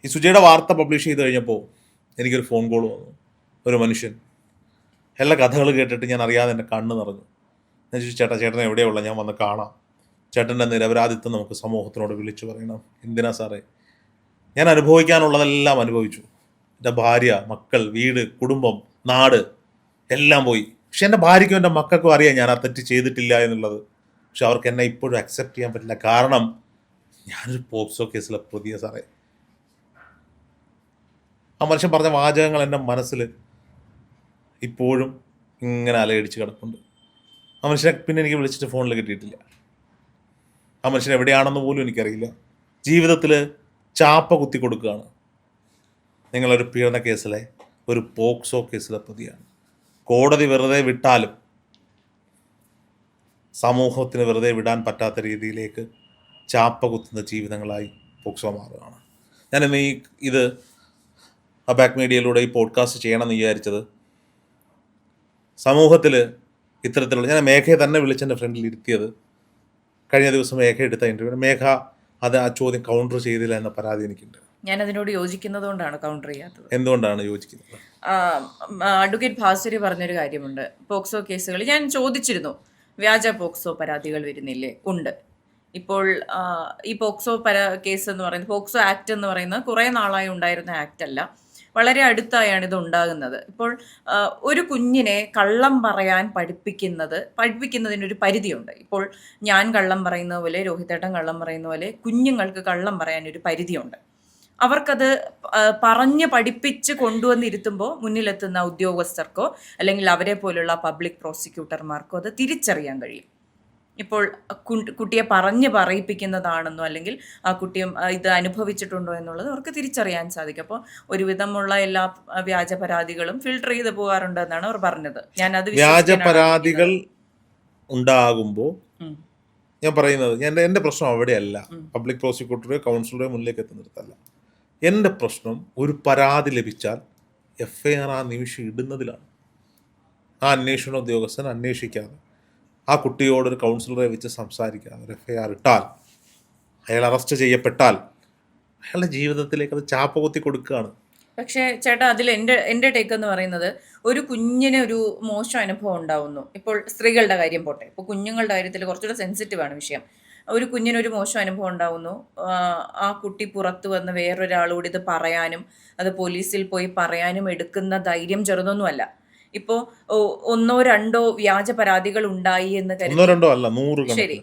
ഈ സുജയുടെ വാർത്ത പബ്ലിഷ് ചെയ്ത് കഴിഞ്ഞപ്പോൾ എനിക്കൊരു ഫോൺ കോൾ വന്നു. ഒരു മനുഷ്യൻ എല്ലാ കഥകൾ കേട്ടിട്ട് ഞാൻ അറിയാതെ എൻ്റെ കണ്ണ് നിറഞ്ഞു. ഞാൻ ചോദിച്ചു, ചേട്ടൻ എവിടെയുള്ള, ഞാൻ വന്ന് കാണാം. ചേട്ടൻ്റെ നിരപരാധിത്വം നമുക്ക് സമൂഹത്തിനോട് വിളിച്ചു പറയണം. എന്തിനാ സാറേ, ഞാൻ അനുഭവിക്കാനുള്ളതെല്ലാം അനുഭവിച്ചു. എൻ്റെ ഭാര്യ, മക്കൾ, വീട്, കുടുംബം, നാട് എല്ലാം പോയി. പക്ഷെ എൻ്റെ ഭാര്യയ്ക്കും എൻ്റെ മക്കൾക്കും അറിയാം ഞാൻ ആ തെറ്റ് ചെയ്തിട്ടില്ല എന്നുള്ളത്. പക്ഷെ അവർക്ക് എന്നെ ഇപ്പോഴും അക്സെപ്റ്റ് ചെയ്യാൻ പറ്റില്ല. കാരണം ഞാനൊരു പോക്സോ കേസിലെ പ്രതിയ സാറേ. ആ മനുഷ്യൻ പറഞ്ഞ വാചകങ്ങൾ എൻ്റെ മനസ്സിൽ ഇപ്പോഴും ഇങ്ങനെ അലയടിച്ച് കിടപ്പുണ്ട്. ആ മനുഷ്യനെ പിന്നെ എനിക്ക് വിളിച്ചിട്ട് ഫോണിൽ കിട്ടിയിട്ടില്ല. ആ മനുഷ്യൻ എവിടെയാണെന്ന് പോലും എനിക്കറിയില്ല. ജീവിതത്തിൽ ചാപ്പ കുത്തി കൊടുക്കുകയാണ്. നിങ്ങളൊരു പീഡന കേസിലെ ഒരു പോക്സോ കേസിലെ പ്രതിയാണ്. കോടതി വെറുതെ വിട്ടാലും സമൂഹത്തിന് വെറുതെ വിടാൻ പറ്റാത്ത രീതിയിലേക്ക് ചാപ്പ കുത്തുന്ന ജീവിതങ്ങളായി പോക്സോ മാറുകയാണ്. ഞാനിന്ന് ഇത് ബാക്ക് മീഡിയയിലൂടെ ഈ പോഡ്കാസ്റ്റ് ചെയ്യണമെന്ന് വിചാരിച്ചത്, സമൂഹത്തിൽ ഇത്തരത്തിലുള്ള, ഞാൻ മേഘയെ തന്നെ വിളിച്ചെൻ്റെ ഫ്രണ്ടിൽ ഇരുത്തിയത്. കഴിഞ്ഞ ദിവസം മേഘ എടുത്ത ഇൻ്റർവ്യൂ, മേഘ ആ ചോദ്യം കൗണ്ടർ ചെയ്തില്ല എന്ന പരാതി എനിക്കുണ്ട്. ഞാൻ അതിനോട് യോജിക്കുന്നത് കൊണ്ടാണ് കൗണ്ടർ ചെയ്യാത്തത്. എന്തുകൊണ്ടാണ് യോജിക്കുന്നത്? അഡ്വക്കേറ്റ് ഭാസ്വരി പറഞ്ഞൊരു കാര്യമുണ്ട്. പോക്സോ കേസുകൾ ഞാൻ ചോദിച്ചിരുന്നു, വ്യാജ പോക്സോ പരാതികൾ വരുന്നില്ലേ? ഉണ്ട്. ഇപ്പോൾ ഈ പോക്സോ കേസ് എന്ന് പറയുന്നത്, പോക്സോ ആക്ട് എന്ന് പറയുന്നത് കുറേ നാളായി ഉണ്ടായിരുന്ന ആക്ട് അല്ല, വളരെ അടുത്തായാണ് ഇത് ഉണ്ടാകുന്നത്. ഇപ്പോൾ ഒരു കുഞ്ഞിനെ കള്ളം പറയാൻ പഠിപ്പിക്കുന്നതിനൊരു പരിധിയുണ്ട്. ഇപ്പോൾ ഞാൻ കള്ളം പറയുന്ന പോലെ, രോഹിതേട്ടൻ കള്ളം പറയുന്ന പോലെ കുഞ്ഞുങ്ങൾക്ക് കള്ളം പറയാനൊരു പരിധിയുണ്ട്. അവർക്കത് പറഞ്ഞ് പഠിപ്പിച്ച് കൊണ്ടുവന്നിരുത്തുമ്പോൾ മുന്നിലെത്തുന്ന ഉദ്യോഗസ്ഥർക്കോ അല്ലെങ്കിൽ അവരെ പോലുള്ള പബ്ലിക് പ്രോസിക്യൂട്ടർമാർക്കോ അത് തിരിച്ചറിയാൻ കഴിയും. ഇപ്പോൾ കുട്ടിയെ പറഞ്ഞ് പറയിപ്പിക്കുന്നതാണെന്നോ അല്ലെങ്കിൽ ആ കുട്ടിയും ഇത് അനുഭവിച്ചിട്ടുണ്ടോ എന്നുള്ളത് അവർക്ക് തിരിച്ചറിയാൻ സാധിക്കും. അപ്പോൾ ഒരുവിധമുള്ള എല്ലാ വ്യാജ പരാതികളും ഫിൽട്ടർ ചെയ്ത് പോകാറുണ്ട് എന്നാണ് അവർ പറഞ്ഞത്. ഞാനത് വ്യാജ പരാതികൾ ഉണ്ടാകുമ്പോൾ ഞാൻ പറയുന്നത്, എൻ്റെ പ്രശ്നം അവിടെയല്ല, പബ്ലിക് പ്രോസിക്യൂട്ടറുടെയോ കൗൺസിലറുടെയോ മുന്നിലേക്ക് എത്തുന്നിടത്തല്ല. എൻ്റെ പ്രശ്നം ഒരു പരാതി ലഭിച്ചാൽ FIR ആ നിമിഷം ഇടുന്നതിലാണ്. ആ അന്വേഷണ ഉദ്യോഗസ്ഥൻ അന്വേഷിക്കാതെ ആ കുട്ടിയോടൊരു കൗൺസിലറെ വെച്ച് സംസാരിക്കാതെ ഒരു FIR ഇട്ടാൽ, അയാൾ അറസ്റ്റ് ചെയ്യപ്പെട്ടാൽ അയാളുടെ ജീവിതത്തിലേക്ക് അത് ചാപ്പ കുത്തി കൊടുക്കുകയാണ്. പക്ഷേ ചേട്ടാ, അതിൽ എൻ്റെ ടേക്ക് എന്ന് പറയുന്നത്, ഒരു കുഞ്ഞിന് ഒരു മോശം അനുഭവം ഉണ്ടാവുന്നു. ഇപ്പോൾ സ്ത്രീകളുടെ കാര്യം പോട്ടെ, ഇപ്പോൾ കുഞ്ഞുങ്ങളുടെ കാര്യത്തിൽ കുറച്ചുകൂടെ സെൻസിറ്റീവാണ് വിഷയം. ഒരു കുഞ്ഞിനൊരു മോശം അനുഭവം ഉണ്ടാവുന്നു, ആ കുട്ടി പുറത്തു വന്ന് വേറൊരാളോട് ഇത് പറയാനും അത് പോലീസിൽ പോയി പറയാനും എടുക്കുന്ന ധൈര്യം ചെറുതൊന്നുമല്ല. ഇപ്പോൾ 1-2 വ്യാജ പരാതികൾ ഉണ്ടായി എന്ന് കരുതി, ശരി,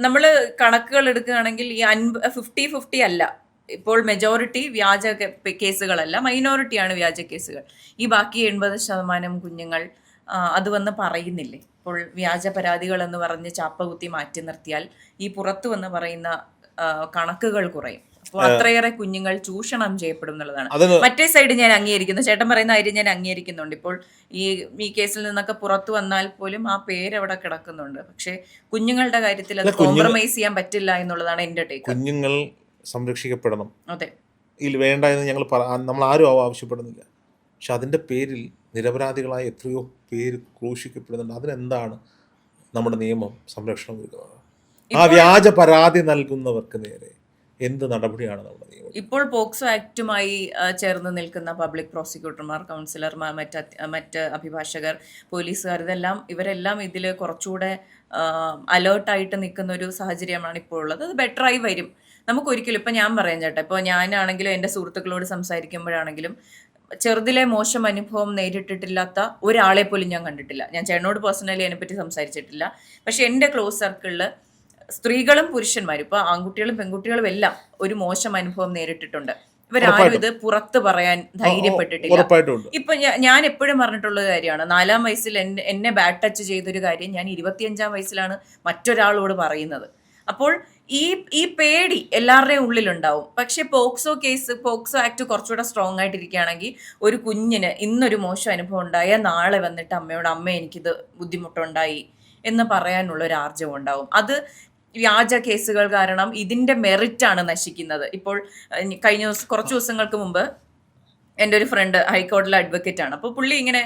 നമ്മൾ കണക്കുകൾ എടുക്കുകയാണെങ്കിൽ ഈ 50-50 അല്ല. ഇപ്പോൾ മെജോറിറ്റി വ്യാജ കേസുകളല്ല, മൈനോറിറ്റിയാണ് വ്യാജ കേസുകൾ. ഈ ബാക്കി 80% കുഞ്ഞുങ്ങൾ അത് വന്ന് പറയുന്നില്ലേ? ഇപ്പോൾ വ്യാജ പരാതികൾ എന്ന് പറഞ്ഞ് ചാപ്പകുത്തി മാറ്റി നിർത്തിയാൽ ഈ പുറത്തു വന്ന് പറയുന്ന കണക്കുകൾ കുറയും. അപ്പോൾ അത്രയേറെ കുഞ്ഞുങ്ങൾ ചൂഷണം ചെയ്യപ്പെടും എന്നുള്ളതാണ്. മറ്റേ സൈഡ് ഞാൻ അംഗീകരിക്കുന്നു, ചേട്ടൻ പറയുന്ന കാര്യം ഞാൻ അംഗീകരിക്കുന്നുണ്ട്. ഇപ്പോൾ ഈ കേസിൽ നിന്നൊക്കെ പുറത്തു വന്നാൽ പോലും ആ പേര് അവിടെ കിടക്കുന്നുണ്ട്. പക്ഷേ കുഞ്ഞുങ്ങളുടെ കാര്യത്തിൽ അത് കോംപ്രമൈസ് ചെയ്യാൻ പറ്റില്ല എന്നുള്ളതാണ് എൻ്റെ ടേക്ക്. കുഞ്ഞുങ്ങൾ സംരക്ഷിക്കപ്പെടണം, അതെ, ഇതിൽ വേണ്ട എന്ന് നമ്മൾ ആരും ആവശ്യപ്പെടുന്നില്ല. പക്ഷെ അതിൻ്റെ പേരിൽ നിരപരാധികളായ എത്രയോ പേര് ക്രൂശിക്കപ്പെടുന്നുണ്ട്. അതിനെന്താണ് നമ്മുടെ നിയമം സംരക്ഷണം കൊടുക്കുന്നത്? ആ വ്യാജ പരാതി നൽകുന്നവർക്ക് നേരെ എന്ത് നടപടിയാണ് നമ്മുടെ നിയമം? ഇപ്പോൾ പോക്സോ ആക്ടുമായി ചേർന്ന് നിൽക്കുന്ന പബ്ലിക് പ്രോസിക്യൂട്ടർമാർ, കൗൺസിലർമാർ, മറ്റ് അഭിഭാഷകർ, പോലീസുകാർ, ഇവരെല്ലാം ഇതിൽ കുറച്ചുകൂടെ അലേർട്ടായിട്ട് നിൽക്കുന്ന ഒരു സാഹചര്യമാണ് ഇപ്പോൾ ഉള്ളത്. അത് ബെറ്ററായി വരും. നമുക്കൊരിക്കലും ഇപ്പം ഞാൻ പറയാം ചേട്ടാ, ഇപ്പോൾ ഞാനാണെങ്കിലും എൻ്റെ സുഹൃത്തുക്കളോട് സംസാരിക്കുമ്പോഴാണെങ്കിലും ചെറുതിലെ മോശം അനുഭവം നേരിട്ടിട്ടില്ലാത്ത ഒരാളെ പോലും ഞാൻ കണ്ടിട്ടില്ല. ഞാൻ ചേട്ടനോട് പേഴ്സണലി അതിനെപ്പറ്റി സംസാരിച്ചിട്ടില്ല. പക്ഷെ എൻ്റെ ക്ലോസ് സർക്കിളിൽ സ്ത്രീകളും പുരുഷന്മാരും, ഇപ്പൊ ആൺകുട്ടികളും പെൺകുട്ടികളും എല്ലാം ഒരു മോശം അനുഭവം നേരിട്ടിട്ടുണ്ട്. ഇവരാരും ഇത് പുറത്ത് പറയാൻ ധൈര്യപ്പെട്ടിട്ടില്ല. ഇപ്പൊ ഞാൻ എപ്പോഴും പറഞ്ഞിട്ടുള്ള കാര്യമാണ്, 4-ാം വയസ്സിൽ എന്നെ ബാഡ് ടച്ച് ചെയ്തൊരു കാര്യം ഞാൻ 25-ാം വയസ്സിലാണ് മറ്റൊരാളോട് പറയുന്നത്. അപ്പോൾ ഈ പേടി എല്ലാവരുടെയും ഉള്ളിലുണ്ടാവും. പക്ഷെ പോക്സോ ആക്ട് കുറച്ചുകൂടെ സ്ട്രോങ് ആയിട്ടിരിക്കുകയാണെങ്കിൽ ഒരു കുഞ്ഞിന് ഇന്നൊരു മോശം അനുഭവം ഉണ്ടായാൽ നാളെ വന്നിട്ട് അമ്മയോട് അമ്മ എനിക്കിത് ബുദ്ധിമുട്ടുണ്ടായി എന്ന് പറയാനുള്ള ഒരു ആർജവം ഉണ്ടാവും. അത് വ്യാജ കേസുകൾ കാരണം ഇതിന്റെ മെറിറ്റ് ആണ് നശിക്കുന്നത്. ഇപ്പോൾ കുറച്ച് ദിവസങ്ങൾക്ക് മുമ്പ് എൻ്റെ ഒരു ഫ്രണ്ട് ഹൈക്കോടതിയിലെ അഡ്വക്കേറ്റ് ആണ്. അപ്പോൾ പുള്ളി ഇങ്ങനെ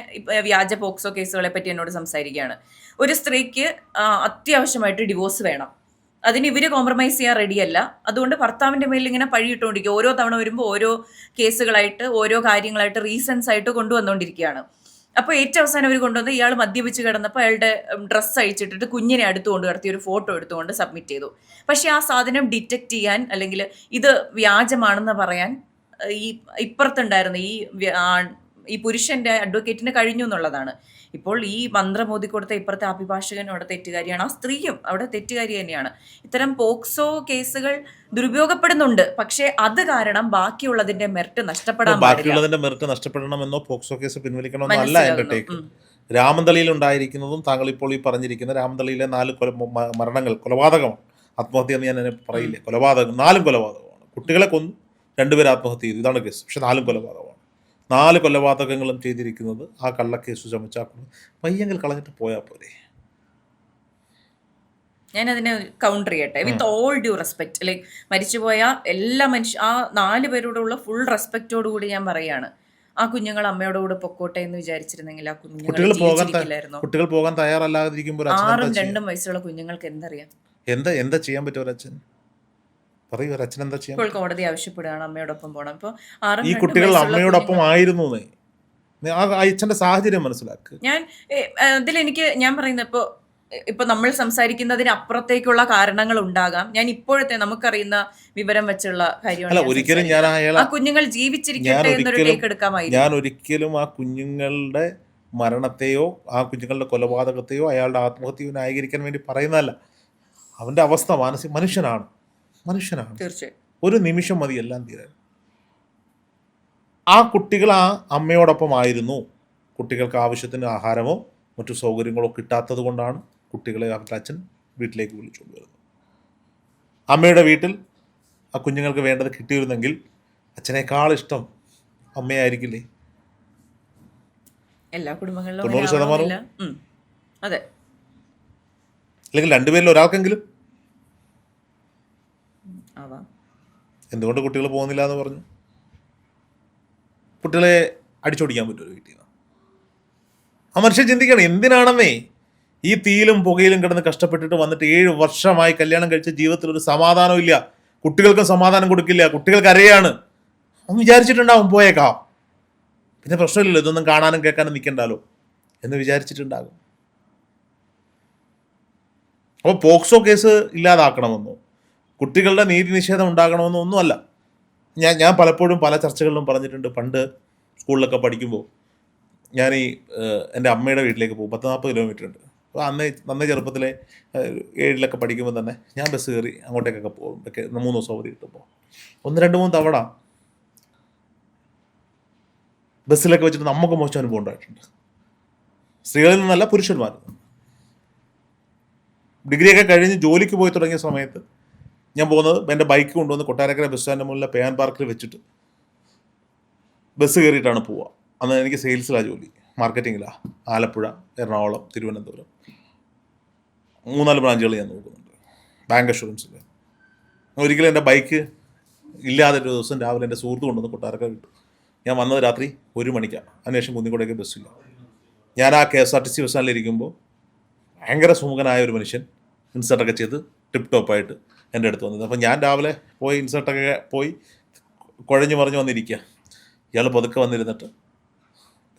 വ്യാജ പോക്സോ കേസുകളെ പറ്റി എന്നോട് സംസാരിക്കുകയാണ്. ഒരു സ്ത്രീക്ക് അത്യാവശ്യമായിട്ട് ഡിവോഴ്സ് വേണം, അതിന് ഇവര് കോംപ്രമൈസ് ചെയ്യാൻ റെഡിയല്ല. അതുകൊണ്ട് ഭർത്താവിന്റെ മേലിൽ ഇങ്ങനെ പഴിയിട്ടുകൊണ്ടിരിക്കുക. ഓരോ തവണ വരുമ്പോൾ ഓരോ കേസുകളായിട്ട്, ഓരോ കാര്യങ്ങളായിട്ട്, റീസൺസ് ആയിട്ട് കൊണ്ടുവന്നുകൊണ്ടിരിക്കുകയാണ്. അപ്പോൾ ഏറ്റവും അവസാനം അവർ കൊണ്ടുവന്ന് ഇയാൾ മദ്യപിച്ച് കിടന്നപ്പോൾ അയാളുടെ ഡ്രസ്സ് അഴിച്ചിട്ടിട്ട് കുഞ്ഞിനെ അടുത്തുകൊണ്ട് കിടത്തി ഒരു ഫോട്ടോ എടുത്തുകൊണ്ട് സബ്മിറ്റ് ചെയ്തു. പക്ഷേ ആ സാധനം ഡിറ്റക്ട് ചെയ്യാൻ, അല്ലെങ്കിൽ ഇത് വ്യാജമാണെന്ന് പറയാൻ ഇപ്പുറത്തുണ്ടായിരുന്ന ഈ പുരുഷന്റെ അഡ്വക്കേറ്റിന് കഴിഞ്ഞു എന്നുള്ളതാണ്. ഇപ്പോൾ ഈ മന്ത്രം മോദി കൊടുത്ത ഇപ്പുറത്തെ അഭിഭാഷകനും അവിടെ തെറ്റുകാരിയാണ്, ആ സ്ത്രീയും അവിടെ തെറ്റുകാരി തന്നെയാണ്. ഇത്തരം പോക്സോ കേസുകൾ ദുരുപയോഗപ്പെടുന്നുണ്ട്. പക്ഷേ അത് കാരണം ബാക്കിയുള്ളതിന്റെ മെറിറ്റ് നഷ്ടപ്പെടണമെന്നോ പോക്സോ കേസ് പിൻവലിക്കണമെന്നോ അല്ല എൻ്റെ ടേക്ക്. രാമന്തളിയിൽ ഉണ്ടായിരിക്കുന്നതും താങ്കൾ ഇപ്പോൾ ഈ പറഞ്ഞിരിക്കുന്ന രാമന്തളിയിലെ 4 മരണങ്ങൾ കൊലപാതകമാണ്. ആത്മഹത്യ എന്ന് ഞാൻ പറയില്ലേ, കൊലപാതകം. 4 കൊലപാതകമാണ്. കുട്ടികളെ കൊന്നു, 2 പേർ ആത്മഹത്യ ചെയ്തു, ഇതാണ് കേസ്. പക്ഷെ 4 കൊലപാതകമാണ്. 4 കൊലപാതകങ്ങളും ചെയ്തിരിക്കുന്നത് ആ കള്ളക്കേസ് ചുമച്ചാക്കുന്നു. പയ്യെങ്കിൽ കളഞ്ഞിട്ട് പോയാൽ പോരെ. ഞാനതിനെ കൗണ്ടർ ചെയ്യട്ടെ with all due respect. Like മരിച്ചുപോയ എല്ലാ ആ 4 പേരോടുള്ള ഫുൾ റെസ്പെക്റ്റോട് കൂടി ഞാൻ പറയാണ്, ആ കുഞ്ഞുങ്ങൾ അമ്മയോടുകൂടെ പൊക്കോട്ടെ എന്ന് വിചാരിച്ചിരുന്നെങ്കിൽ ആ കുട്ടികൾ പോകാൻ തയ്യാറല്ലാതിരിക്കുമ്പോൾ 6-ഉം 2-ഉം വയസ്സുള്ള കുഞ്ഞുങ്ങൾക്ക് എന്തറിയാം? എന്താ ചെയ്യാൻ പറ്റും ഒരച്ഛൻ? പറയൂ, ഒരച്ഛൻ എന്താ ചെയ്യാൻ? ഇപ്പോൾ കോടതി ആവശ്യപ്പെടുകയാണ് അമ്മയോടൊപ്പം പോകണം. ഇപ്പോൾ ഈ കുട്ടികൾ അമ്മയോടൊപ്പം ആയിരുന്നു. ആ അച്ഛന്റെ സാഹചര്യം മനസ്സിലാക്കുക. ഞാൻ പറയുന്നത് ഇപ്പൊ നമ്മൾ സംസാരിക്കുന്നതിന് അപ്പുറത്തേക്കുള്ള കാരണങ്ങൾ ഉണ്ടാകാം. ഞാൻ ഇപ്പോഴത്തെ നമുക്കറിയുന്ന വിവരം വെച്ചുള്ള കാര്യമാണ്. ആ കുഞ്ഞുങ്ങൾ ജീവിച്ചിരിക്കട്ടെ എന്നൊരു ടേക്ക് എടുക്കാമായിരുന്നു. ഞാൻ ഒരിക്കലും ആ കുഞ്ഞുങ്ങളുടെ മരണത്തെയോ ആ കുഞ്ഞുങ്ങളുടെ കൊലപാതകത്തെയോ അയാളുടെ ആത്മഹത്യയോ ന്യായീകരിക്കാൻ വേണ്ടി പറയുന്നതല്ല. അവന്റെ അവസ്ഥ മനുഷ്യനാണ്. തീർച്ചയായും ഒരു നിമിഷം മതി എല്ലാം തീരാൻ. ആ കുട്ടികൾ ആ അമ്മയോടൊപ്പം ആയിരുന്നു. കുട്ടികൾക്ക് ആവശ്യത്തിന് ആഹാരമോ മറ്റു സൗകര്യങ്ങളോ കിട്ടാത്തത് കൊണ്ടാണ് കുട്ടികളെ അവരുടെ അച്ഛൻ വീട്ടിലേക്ക് വിളിച്ചുകൊണ്ട് വരുന്നത്. അമ്മയുടെ വീട്ടിൽ ആ കുഞ്ഞുങ്ങൾക്ക് വേണ്ടത് കിട്ടിയിരുന്നെങ്കിൽ അച്ഛനേക്കാൾ ഇഷ്ടം അമ്മയായിരിക്കില്ലേ? എല്ലാ കുടുംബങ്ങളിലും 90%. അതെ, അല്ലെങ്കിൽ 2 പേരിൽ ഒരാൾക്കെങ്കിലും. എന്തുകൊണ്ട് കുട്ടികൾ പോകുന്നില്ല എന്ന് പറഞ്ഞു? കുട്ടികളെ അടിച്ചോടിക്കാൻ പറ്റുമോ വീട്ടിൽ നിന്ന്? ആ മനുഷ്യൻ ചിന്തിക്കണം, എന്തിനാണെന്നേ ഈ തീയിലും പുകയിലും കിടന്ന് കഷ്ടപ്പെട്ടിട്ട് വന്നിട്ട് 7 വർഷമായി കല്യാണം കഴിച്ച ജീവിതത്തിൽ ഒരു സമാധാനം ഇല്ല. കുട്ടികൾക്കും സമാധാനം കൊടുക്കില്ല. കുട്ടികൾക്ക് അറിയാണ്. അവൻ വിചാരിച്ചിട്ടുണ്ടാവും പോയേക്കാം, പിന്നെ പ്രശ്നമില്ലല്ലോ, ഇതൊന്നും കാണാനും കേൾക്കാനും നിൽക്കണ്ടല്ലോ എന്ന് വിചാരിച്ചിട്ടുണ്ടാകും. അപ്പോൾ പോക്സോ കേസ് ഇല്ലാതാക്കണമെന്നോ കുട്ടികളുടെ നീതി നിഷേധം ഉണ്ടാകണമെന്നോ ഒന്നുമല്ല. ഞാൻ പലപ്പോഴും പല ചർച്ചകളിലും പറഞ്ഞിട്ടുണ്ട്. പണ്ട് സ്കൂളിലൊക്കെ പഠിക്കുമ്പോൾ ഞാൻ എൻ്റെ അമ്മയുടെ വീട്ടിലേക്ക് പോകും. 40 കിലോമീറ്റർ ഉണ്ട്. അപ്പോൾ നന്നേ ചെറുപ്പത്തിലെ 7-ലൊക്കെ പഠിക്കുമ്പോൾ തന്നെ ഞാൻ ബസ് കയറി അങ്ങോട്ടേക്കൊക്കെ പോകും. 3 ദിവസം അവധി കിട്ടുമ്പോൾ 1-2-3 തവണ ബസ്സിലൊക്കെ വെച്ചിട്ട് നമുക്ക് മോശം അനുഭവം ഉണ്ടായിട്ടുണ്ട്. സ്ത്രീകളിൽ നിന്നല്ല, പുരുഷന്മാരിൽ നിന്ന്. ഡിഗ്രിയൊക്കെ കഴിഞ്ഞ് ജോലിക്ക് പോയി തുടങ്ങിയ സമയത്ത് ഞാൻ പോകുന്നത് എൻ്റെ ബൈക്ക് കൊണ്ടുവന്ന് കൊട്ടാരക്കര ബസ് സ്റ്റാൻഡിൻ്റെ മുന്നിലെ പേയാൻ പാർക്കിൽ വെച്ചിട്ട് ബസ് കയറിയിട്ടാണ് പോവുക. അന്ന് എനിക്ക് സെയിൽസിലാണ് ജോലി, മാർക്കറ്റിങ്ങിലാണ്. ആലപ്പുഴ, എറണാകുളം, തിരുവനന്തപുരം 3-4 ബ്രാഞ്ചുകൾ ഞാൻ നോക്കുന്നുണ്ട്, ബാങ്ക് അഷുറൻസിൽ. ഒരിക്കലും എൻ്റെ ബൈക്ക് ഇല്ലാതെ ഒരു ദിവസം രാവിലെ എൻ്റെ സുഹൃത്ത് കൊണ്ടുവന്ന് കൊട്ടാരക്കര വിട്ടു. ഞാൻ വന്നത് രാത്രി 1 മണിക്കാണ്. അതിനുശേഷം കുന്നിക്കോടേക്ക് ബസ്സില്ല. ഞാൻ ആ KSRTC ബസ് സ്റ്റാൻഡിലിരിക്കുമ്പോൾ ഭയങ്കര സുമുഖനായ ഒരു മനുഷ്യൻ ഇൻസർട്ടൊക്കെ ചെയ്ത് ടിപ്പ് ടോപ്പായിട്ട് എൻ്റെ അടുത്ത് വന്നത്. അപ്പോൾ ഞാൻ രാവിലെ പോയി ഇൻസർട്ടൊക്കെ പോയി കുഴഞ്ഞു മറിഞ്ഞ് വന്നിരിക്കുക. ഇയാൾ പതുക്കെ വന്നിരുന്നിട്ട്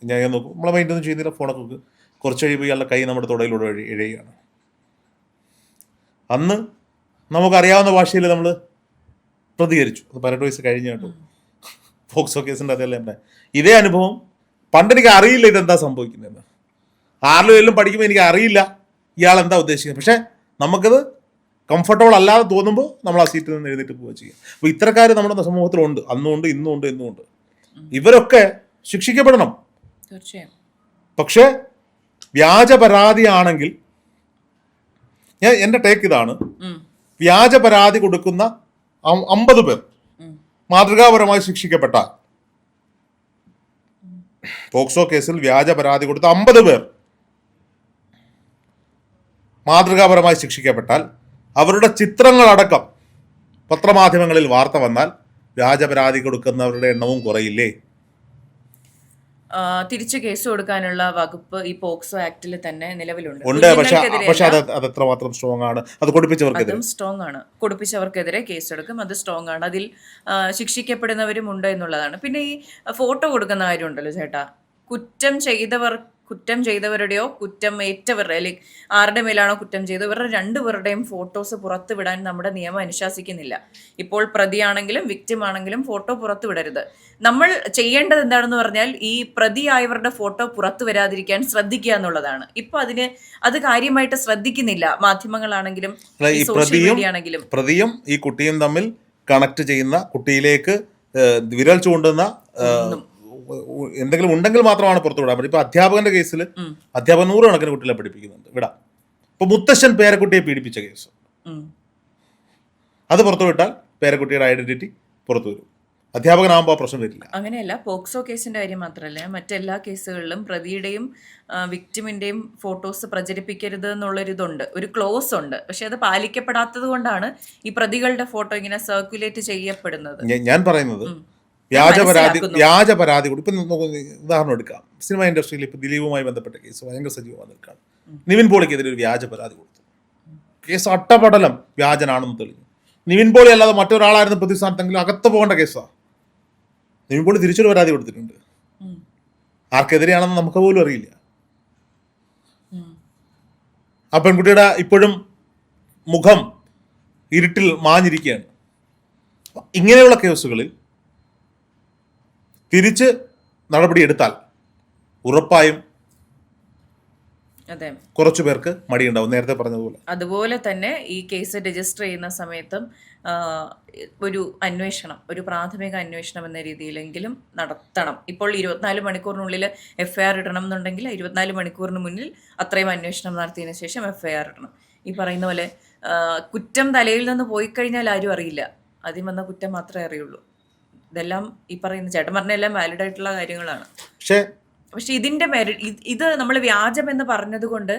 ഞാൻ നോക്കും, നമ്മളെ മൈൻഡൊന്നും ചെയ്യുന്നില്ല, ഫോണൊക്കെ നോക്കും. കുറച്ച് കഴിയുമ്പോൾ ഇയാളുടെ കൈ നമ്മുടെ തുടയിലൂടെ ഇഴയുകയാണ്. അന്ന് നമുക്കറിയാവുന്ന ഭാഷയിൽ നമ്മൾ പ്രതികരിച്ചു. അത് 18 വയസ്സ് കഴിഞ്ഞ കേട്ടോ, പോക്സോ കേസിൻ്റെ അതെല്ലാം. ഇതേ അനുഭവം പണ്ട് എനിക്ക് അറിയില്ല ഇതെന്താ സംഭവിക്കുന്നതെന്ന്. 6 ഏഴിലും പഠിക്കുമ്പോൾ എനിക്ക് അറിയില്ല ഇയാൾ എന്താ ഉദ്ദേശിക്കുന്നത്. പക്ഷേ നമുക്കത് കംഫർട്ടബിൾ അല്ലാതെ തോന്നുമ്പോൾ നമ്മൾ ആ സീറ്റിൽ നിന്ന് എഴുന്നേറ്റ് പോവുക ചെയ്യുക. അപ്പോൾ ഇത്തരക്കാർ നമ്മുടെ സമൂഹത്തിലുണ്ട്, അന്നുമുണ്ട്, ഇന്നുമുണ്ട്, എന്നുമുണ്ട്. ഇവരൊക്കെ ശിക്ഷിക്കപ്പെടണം. തീർച്ചയായും. പക്ഷേ വ്യാജ പരാതിയാണെങ്കിൽ, എൻ്റെ ടേക്ക് ഇതാണ്, വ്യാജ പരാതി കൊടുക്കുന്ന 50 പേർ മാതൃകാപരമായി ശിക്ഷിക്കപ്പെട്ടാൽ, പോക്സോ കേസിൽ വ്യാജ പരാതി കൊടുത്ത 50 പേർ മാതൃകാപരമായി ശിക്ഷിക്കപ്പെട്ടാൽ, അവരുടെ ചിത്രങ്ങളടക്കം പത്രമാധ്യമങ്ങളിൽ വാർത്ത വന്നാൽ വ്യാജ പരാതി കൊടുക്കുന്നവരുടെ എണ്ണവും കുറയില്ലേ? തിരിച്ച് കേസ് കൊടുക്കാനുള്ള വകുപ്പ് ഈ പോക്സോ ആക്ടിൽ തന്നെ നിലവിലുണ്ട്. ഉണ്ട്. പക്ഷെ അത് എത്രമാത്രം സ്ട്രോങ് ആണ്? അത് കൊടുപ്പിച്ചവർക്കെതിരെ സ്ട്രോങ് ആണ്. കൊടുപ്പിച്ചവർക്കെതിരെ കേസെടുക്കും, അത് സ്ട്രോങ് ആണ്. അതിൽ ശിക്ഷിക്കപ്പെടുന്നവരും ഉണ്ട് എന്നുള്ളതാണ്. പിന്നെ ഈ ഫോട്ടോ കൊടുക്കുന്ന കാര്യമുണ്ടല്ലോ ചേട്ടാ, കുറ്റം ചെയ്തവരുടെയോ കുറ്റം ഏറ്റവരുടെ, അല്ലെങ്കിൽ ആരുടെ മേലാണോ കുറ്റം ചെയ്തത്, ഇവരുടെ 2 പേരുടെയും ഫോട്ടോസ് പുറത്തു വിടാൻ നമ്മുടെ നിയമം അനുശാസിക്കുന്നില്ല. ഇപ്പോൾ പ്രതിയാണെങ്കിലും വിക്ടിം ആണെങ്കിലും ഫോട്ടോ പുറത്തു വിടരുത്. നമ്മൾ ചെയ്യേണ്ടത് എന്താണെന്ന് പറഞ്ഞാൽ ഈ പ്രതിയായവരുടെ ഫോട്ടോ പുറത്തു വരാതിരിക്കാൻ ശ്രദ്ധിക്കുക എന്നുള്ളതാണ്. ഇപ്പൊ അത് കാര്യമായിട്ട് ശ്രദ്ധിക്കുന്നില്ല മാധ്യമങ്ങളാണെങ്കിലും സോഷ്യൽ മീഡിയ ആണെങ്കിലും. പ്രതിയും ഈ കുട്ടിയും തമ്മിൽ കണക്ട് ചെയ്യുന്ന, കുട്ടിയിലേക്ക് വിരൽ ചൂണ്ടുന്ന എന്തെങ്കിലും ഉണ്ടെങ്കിൽ മാത്രമാണ് പുറത്തു വിടാൻ പറ്റും. ഇപ്പൊ അധ്യാപകന്റെ കേസിൽ അധ്യാപകൻ 100 കണക്കിന് കുട്ടികളെ പഠിപ്പിക്കുന്നുണ്ട്, വിടാം. ഇപ്പൊ മുത്തശ്ശൻ പേരക്കുട്ടിയെ പീഡിപ്പിച്ച കേസ്, അത് പുറത്തു വിട്ടാൽ പേരക്കുട്ടിയുടെ ഐഡന്റിറ്റി പുറത്തു വരും. അധ്യാപകനാകുമ്പോൾ ആ പ്രശ്നം വരില്ല. അങ്ങനെയല്ല, പോക്സോ കേസിന്റെ കാര്യം മാത്രമല്ല, മറ്റെല്ലാ കേസുകളിലും പ്രതിയുടെയും വിക്ടിമിന്റെയും ഫോട്ടോസ് പ്രചരിപ്പിക്കരുത് എന്നുള്ളൊരിതുണ്ട്, ഒരു ക്ലോസ് ഉണ്ട്. പക്ഷെ അത് പാലിക്കപ്പെടാത്തത് കൊണ്ടാണ് ഈ പ്രതികളുടെ ഫോട്ടോ ഇങ്ങനെ സർക്കുലേറ്റ് ചെയ്യപ്പെടുന്നത്. ഞാൻ പറയുന്നത് വ്യാജ പരാതി കൂടി. ഇപ്പം ഉദാഹരണം എടുക്കാം, സിനിമ ഇൻഡസ്ട്രിയിൽ ഇപ്പം ദിലീപുമായി ബന്ധപ്പെട്ട കേസ് ഭയങ്കര സജീവമായി നിൽക്കുകയാണ്. നിവിൻ പോളിക്കെതിരെ ഒരു വ്യാജ പരാതി കൊടുത്തു. കേസ് അട്ടപടലം വ്യാജനാണെന്ന് തെളിഞ്ഞു. നിവിൻ പോളി അല്ലാതെ മറ്റൊരാളായിരുന്നു പ്രതിസ്ഥാനത്തെങ്കിലും അകത്ത് പോകേണ്ട കേസാണ്. നിവിൻ പോളി തിരിച്ചൊരു പരാതി കൊടുത്തിട്ടുണ്ട്. ആർക്കെതിരെയാണെന്ന് നമുക്ക് പോലും അറിയില്ല. ആ പെൺകുട്ടിയുടെ ഇപ്പോഴും മുഖം ഇരുട്ടിൽ മാഞ്ഞിരിക്കുകയാണ്. ഇങ്ങനെയുള്ള കേസുകളിൽ തിരിച്ച് നടപടിയെടുത്താൽ ഉറപ്പായും കുറച്ചു പേർക്ക് മടിയുണ്ടാവും, നേരത്തെ പറഞ്ഞതുപോലെ. അതുപോലെ തന്നെ ഈ കേസ് രജിസ്റ്റർ ചെയ്യുന്ന സമയത്തും ഒരു അന്വേഷണം, ഒരു പ്രാഥമിക അന്വേഷണം എന്ന രീതിയിലെങ്കിലും നടത്തണം. ഇപ്പോൾ 24 മണിക്കൂറിനുള്ളിൽ FIR ഇടണം എന്നുണ്ടെങ്കിൽ 24 മണിക്കൂറിന് മുന്നിൽ അത്രയും അന്വേഷണം നടത്തിയതിനു ശേഷം FIR ഇടണം. ഈ പറയുന്ന പോലെ കുറ്റം തലയിൽ നിന്ന് പോയി കഴിഞ്ഞാൽ ആരും അറിയില്ല, ആദ്യം വന്ന കുറ്റം മാത്രമേ അറിയുള്ളൂ. ഇതെല്ലാം ഈ പറയുന്ന ചേട്ടൻ പറഞ്ഞ എല്ലാം വാലിഡ് ആയിട്ടുള്ള കാര്യങ്ങളാണ്. പക്ഷെ ഇതിന്റെ ഇത് നമ്മൾ വ്യാജം എന്ന് പറഞ്ഞത് കൊണ്ട്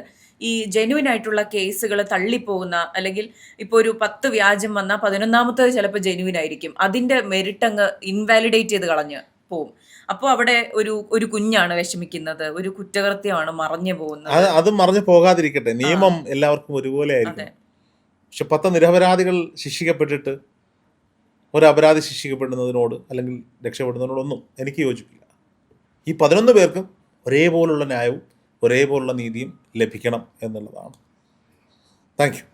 ഈ ജെന്യുവൻ ആയിട്ടുള്ള കേസുകൾ തള്ളിപ്പോകുന്ന, അല്ലെങ്കിൽ ഇപ്പോൾ ഒരു 10 വ്യാജം വന്നാൽ 11ാമത്തേത് ചിലപ്പോൾ ജെന്യുവൻ ആയിരിക്കും, അതിന്റെ മെറിറ്റ് അങ്ങ് ഇൻവാലിഡേറ്റ് ചെയ്ത് കളഞ്ഞ് പോവും. അപ്പോൾ അവിടെ ഒരു കുഞ്ഞാണ് വിഷമിക്കുന്നത്, ഒരു കുറ്റകൃത്യമാണ് മറഞ്ഞു പോകുന്നത്. അത് മറഞ്ഞു പോകാതിരിക്കട്ടെ, നിയമം എല്ലാവർക്കും ഒരുപോലെ ആയിരിക്കും. പക്ഷെ 10 നിരപരാധികൾ ശിക്ഷിക്കപ്പെട്ടിട്ട് ഒരു അപരാധി ശിക്ഷിക്കപ്പെടുന്നതിനോട് അല്ലെങ്കിൽ രക്ഷപ്പെടുന്നതിനോടൊന്നും എനിക്ക് യോജിപ്പില്ല. ഈ 11 പേർക്കും ഒരേപോലുള്ള ന്യായവും ഒരേപോലുള്ള നീതിയും ലഭിക്കണം എന്നുള്ളതാണ്. Thank you.